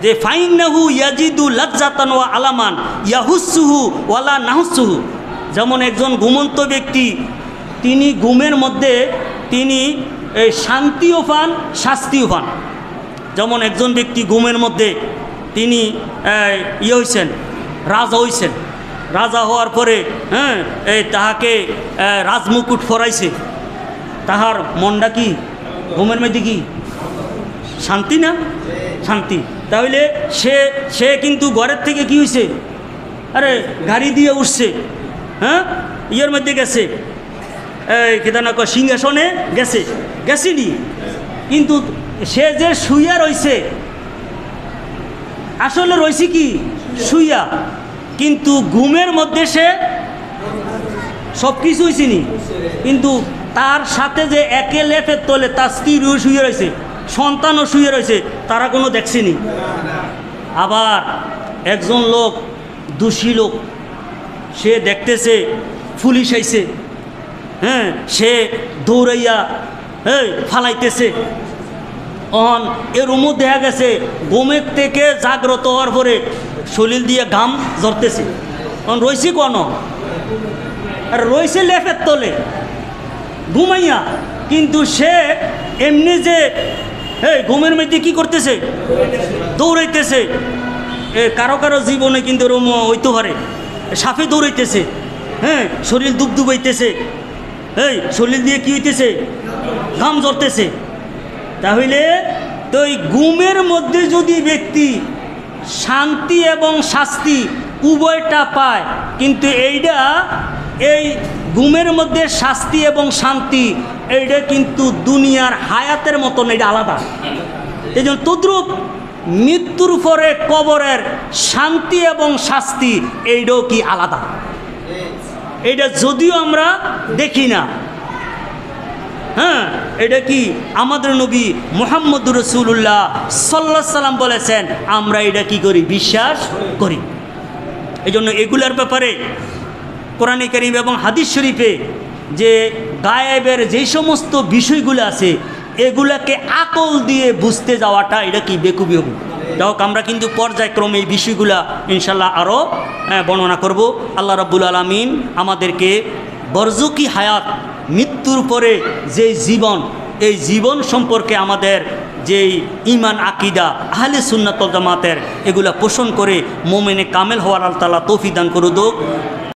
যে ফাইন্নাহু ইয়াজিদু লাজ্জাতান ওয়া আলামান ইয়াহুসুহু ওয়ালা নাহুসুহু, যেমন একজন ঘুমন্ত ব্যক্তি তিনি ঘুমের মধ্যে তিনি শান্তিও পান শাস্তিও পান। যেমন একজন ব্যক্তি ঘুমের মধ্যে তিনি হয়েছেন, রাজা হয়েছেন, রাজা হওয়ার পরে তাহাকে রাজমুকুট ফরাইছে, তাহার মনটা কি ঘুমের মধ্যে কি শান্তি না? শান্তি। তাহলে সে কিন্তু ঘরের থেকে কি হয়েছে, গাড়ি দিয়ে উঠছে, ইয়ের মধ্যে গেছে, কেদানা সিংহাসনে গেছিনি, কিন্তু সে যে শুইয়া রয়েছে আসলে রয়েছে কি শুইয়া, কিন্তু ঘুমের মধ্যে সে সব কিছু হয়েছিনি, কিন্তু তার সাথে যে একে লেপের তলে তার স্ত্রীও শুয়ে রয়েছে, সন্তানও শুয়ে রয়েছে, তারা কোনো দেখছেনি। আবার একজন লোক দোষী লোক, সে দেখতেছে পুলিশ আইছে, সে দৌড়াইয়া ফালাইতেছে, এর মধ্যে দেখা গেছে ঘুমের থেকে জাগ্রত হওয়ার পরে শরীর দিয়ে ঘাম ঝরতেছে, রয়েছে কোন আর রয়েছে লেফের তলে ঘুমাইয়া, কিন্তু সে এমনি যে ঘুমের মধ্যে কি করতেছে, দৌড়াইতেছে। কারো কারো জীবনে কিন্তু হইতে পারে সাপে দৌড়াইতেছে, শরীর দুবদুবাইতেছে, শরীর দিয়ে কি হইতেছে, ঘাম ঝরতেছে। তাহলে তো এই ঘুমের মধ্যে যদি ব্যক্তি শান্তি এবং শাস্তি উভয়টা পায়, কিন্তু এই ঘুমের মধ্যে শাস্তি এবং শান্তি এইটা কিন্তু দুনিয়ার হায়াতের মতন, এটা আলাদা। এই জন্য তদ্রূপ মৃত্যুর পরে কবরের শান্তি এবং শাস্তি এইটাও কি আলাদা, এটা যদিও আমরা দেখি না। এটা কি আমাদের নবী মুহাম্মদুর রাসূলুল্লাহ সাল্লাল্লাহু আলাইহি সাল্লাম বলেছেন, আমরা এটা কি করি, বিশ্বাস করি। এই জন্য এগুলার ব্যাপারে কোরআনে কারীম এবং হাদিস শরীফে যে গায়েবের যে সমস্ত বিষয়গুলো আছে, এগুলাকে আকল দিয়ে বুঝতে যাওয়াটা এটা কি বেকুবি হবে। যাই হোক, আমরা কিন্তু পর্যায়ক্রমে এই বিষয়গুলা ইনশাল্লাহ আরও বর্ণনা করব। আল্লাহ রাব্বুল আলামিন আমাদেরকে বরজকি হায়াত, মৃত্যুর পরে যে জীবন, এই জীবন সম্পর্কে আমাদের যেই ঈমান আকিদা আহলে সুন্নাত ওয়াল জামাতের এগুলা পোষণ করে মোমেনে কামেল হওয়ার আল্লাহ তাআলা তৌফিক দান করুক।